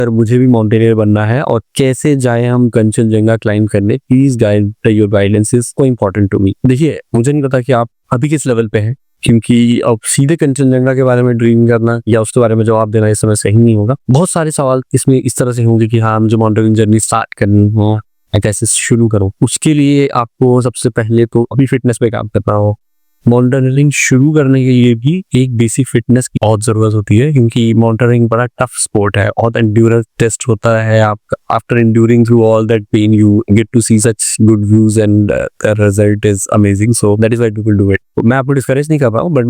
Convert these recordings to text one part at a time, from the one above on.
अगर मुझे भी माउंटेनियर बनना है और कैसे जाए हम कंचनजंगा क्लाइंब करने, please guide your guidance is so important to me. देखिए, मुझे नहीं पता कि आप अभी किस लेवल पे हैं, क्योंकि अब सीधे कंचनजंगा के बारे में ड्रीम करना या उसके बारे में जवाब देना इस समय सही नहीं होगा। बहुत सारे सवाल इसमें इस तरह से होंगे कि हाँ, मुझे माउंटेनियरिंग जर्नी स्टार्ट करनी हो, मैं कैसे शुरू करूँ। उसके लिए आपको सबसे पहले तो अभी फिटनेस पे काम करना हो। माउंटेनियरिंग शुरू करने के लिए भी एक बेसिक फिटनेस की बहुत जरूरत होती है, क्योंकि माउंटेनियरिंग बड़ा टफ स्पोर्ट है, बहुत एंड्योरेंस टेस्ट होता है। आपका after enduring through all that pain you get to see such good views and the result is amazing, so that is why people do it. मैं आपको डिस्करेज नहीं कर रहा हूँ, बट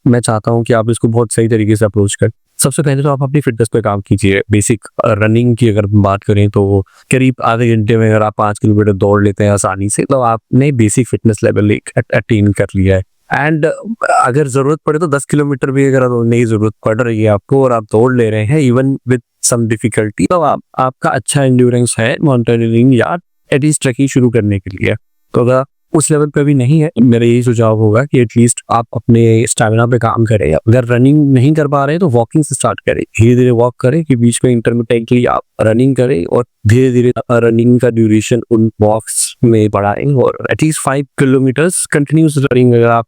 मैं चाहता हूँ कि आप इसको बहुत सही तरीके से अप्रोच करें। सबसे पहले तो आप अपनी फिटनेस पे काम कीजिए। बेसिक रनिंग की अगर बात करें तो करीब आधे घंटे में अगर आप 5 किलोमीटर दौड़ लेते हैं आसानी से, तो आपने बेसिक फिटनेस लेवल एक अटेन कर लिया है। एंड अगर जरूरत पड़े तो 10 किलोमीटर भी अगर नहीं जरूरत पड़ रही है आपको और आप दौड़ ले रहे हैं इवन विद सम डिफिकल्टी, तो आपका अच्छा एंड्योरेंस है माउंटेनियरिंग या एटलीस्ट ट्रैकिंग शुरू करने के लिए। तो अगर उस लेवल पे भी नहीं है, मेरा यही सुझाव होगा कि एटलीस्ट आप अपने स्टैमिना पे काम करें। अगर रनिंग नहीं कर पा रहे हैं तो वॉकिंग से स्टार्ट करें, धीरे धीरे वॉक करें, कि बीच में इंटरमिटेंटली आप रनिंग करें और धीरे धीरे रनिंग का ड्यूरेशन उन वॉक्स में बढ़ाएं। और एटलीस्ट 5 किलोमीटर्स कंटिन्यूस रनिंग अगर आप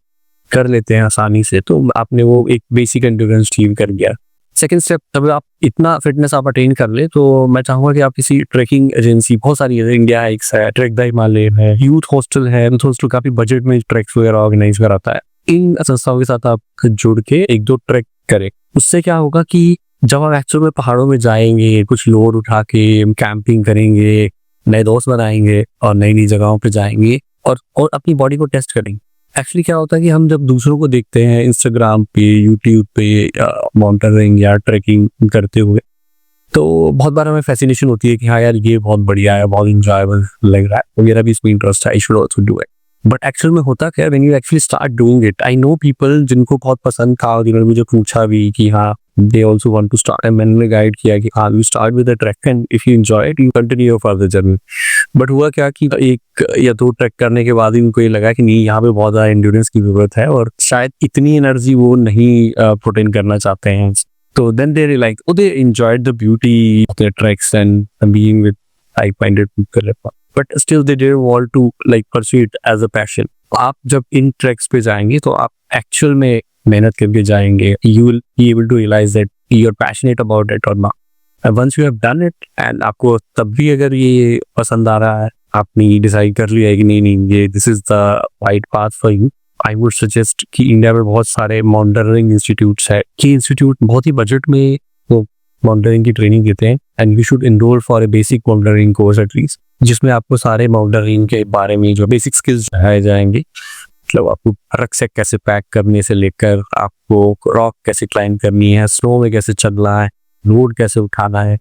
कर लेते हैं आसानी से, तो आपने वो एक बेसिक एंड्योरेंस अचीव कर गया। सेकंड स्टेप, जब आप इतना फिटनेस आप अटेन कर ले, तो मैं चाहूंगा कि आप किसी ट्रैकिंग एजेंसी, बहुत सारी है, इंडिया हाइक्स है, ट्रैक द हिमालय है, यूथ हॉस्टल है। यूथ हॉस्टल काफी बजट में ट्रैक्स वगैरह ऑर्गेनाइज कराता है। इन संस्थाओं के साथ आप जुड़ के 1-2 ट्रैक करें। उससे क्या होगा कि जब आप एक्चुअल में पहाड़ों में जाएंगे, कुछ लोड उठा के कैंपिंग करेंगे, नए दोस्त बनाएंगे और नई नई जगहों पे जाएंगे और अपनी बॉडी को टेस्ट करेंगे। एक्चुअली क्या होता है कि हम जब दूसरों को देखते हैं इंस्टाग्राम पे, यूट्यूब पे माउंटेनियरिंग या ट्रैकिंग करते हुए, तो बहुत बार हमें फैसिनेशन होती है कि हाँ यार, ये बहुत बढ़िया है, बहुत इंजॉयबल लग रहा है, मेरा भी इसमें इंटरेस्ट है, I should also do it. But actual में होता क्या है, when you actually start doing it, I know people जिनको बहुत पसंद था, जिन्होंने मुझे पूछा भी कि हाँ they also want to start, and मैंने गाइड किया कि हाँ, you start with a trek and if you enjoy it you continue your further journey। But हुआ क्या कि 1 या 2 ट्रैक करने के बाद इनको ये लगा कि नहीं, यहाँ पे बहुत ज़्यादा एंड्योरेंस की जरूरत है और शायद इतनी एनर्जी वो नहीं पुट इन करना चाहते हैं। तो then they realise, they enjoyed the beauty of their treks and being with like-minded people, but still they didn't want to like pursue it as a passion। आप जब इन ट्रैक्स पे जाएंगे तो आप एक्चुअल में मेहनत करके जाएंगे, you will be able to realize that you're passionate about it or not। And once you have done it, and आपको तब भी अगर ये पसंद आ रहा है, आपने डिसाइड कर लिया है कि नहीं ये this is the right path for you, I would suggest कि इंडिया में बहुत सारे माउंटेनियरिंग इंस्टीट्यूट्स है, कि इंस्टीट्यूट बहुत ही बजट में वो माउंटेनियरिंग की ट्रेनिंग देते हैं। And you should enrol for a basic mountaineering course at least, जिसमें आपको सारे माउंटेनियरिंग के बारे में जो बेसिक स्किल्स सिखाए जाएंगे। मतलब आपको रक्सैक कैसे पैक करने से लेकर आपको रॉक कैसे क्लाइंब करनी है, स्नो में कैसे चलना है, लोड कैसे उठाना है,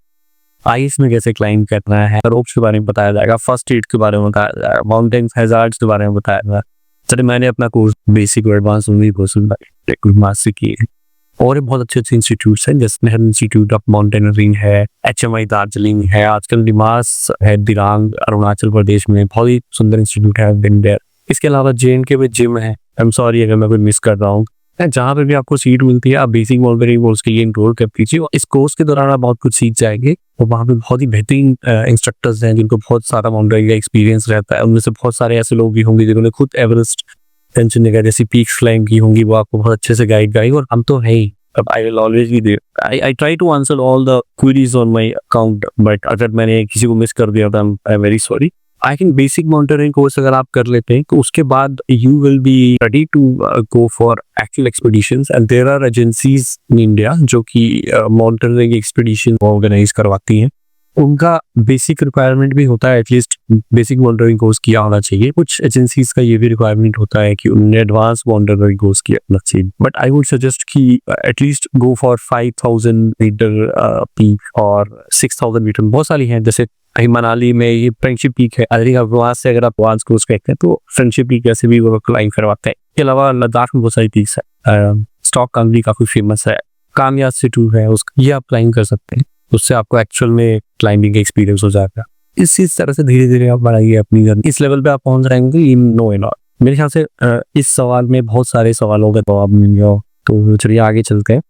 आइस में कैसे क्लाइंब करना है, रोप्स के बारे में बताया जाएगा, फर्स्ट एड के बारे में बताया जाएगा, माउंटेन हैजार्ड्स के बारे में बताया जाएगा। चलिए, मैंने अपना कोर्स बेसिक और एडवांस मास्टर किए हैं, और बहुत अच्छे अच्छे इंस्टीट्यूट्स हैं, जैसे नेहरू इंस्टीट्यूट ऑफ माउंटेनियरिंग है, HMI दार्जिलिंग है, आजकल डिमास है दिरांग अरुणाचल प्रदेश में, बहुत ही सुंदर इंस्टीट्यूट है। इसके अलावा JNK में जिम है। आई एम सॉरी अगर मैं कोई मिस कर रहा हूँ। जहाँ पे भी आपको सीट मिलती है, आप बेसिक माउंटेनियरिंग कोर्स के लिए इनरोल कर दीजिए। इस कोर्स के दौरान आप बहुत कुछ सीख जाएंगे और वहाँ पे बहुत ही बेहतरीन इंस्ट्रक्टर्स हैं, जिनको बहुत सारा माउंटेनियरिंग का एक्सपीरियंस रहता है। उनमें से बहुत सारे ऐसे लोग भी होंगे जिन्होंने खुद एवरेस्ट, कंचनजंगा जैसी पीक्स क्लाइंब की होंगी, वो आपको बहुत अच्छे से गाइड करेंगे। और हम तो है ही, I will always be there. I try to answer all the queries on my account, but अगर मैंने किसी को मिस कर दिया तो I am very sorry. I think basic mountaineering course अगर आप कर लेते हैं, तो उसके बाद you will be ready to go for actual expeditions. And there are agencies in India जो कि माउंटेनियरिंग एक्सपीडिशन ऑर्गेनाइज करवाती हैं। उनका बेसिक रिक्वायरमेंट भी होता है, एटलीस्ट बेसिक माउंटेनियरिंग कोर्स किया होना चाहिए। कुछ एजेंसीज का ये भी रिक्वायरमेंट होता है कि उन्होंने एडवांस माउंटेनियरिंग कोर्स किया होना चाहिए। बट आई वुड सजेस्ट कि at least go for 5000 metre peak और 6000 मीटर, बहुत सारी हैं, जैसे मनाली में ये फ्रेंडशिप पीक है। आई थिंक वहाँ से अगर आप एडवांस कोर्स करते हैं तो फ्रेंडशिप पीक ऐसे भी वो क्लाइंब करवाते हैं। इसके अलावा लद्दाख में बहुत सारी पीक्स है, स्टॉक कांगली काफी फेमस है, कामयाब सिटू है, उसका ये आप क्लाइंब कर सकते हैं। उससे आपको एक्चुअल में क्लाइंबिंग का एक्सपीरियंस हो जाएगा। इस तरह से धीरे धीरे आप बढ़ाइए अपनी जर्नी, इस लेवल पे आप पहुंच जाएंगे। नो एंड ऑल, मेरे ख्याल से इस सवाल में बहुत सारे सवालों का जवाब मिल गया, तो चलिए आगे चलते हैं।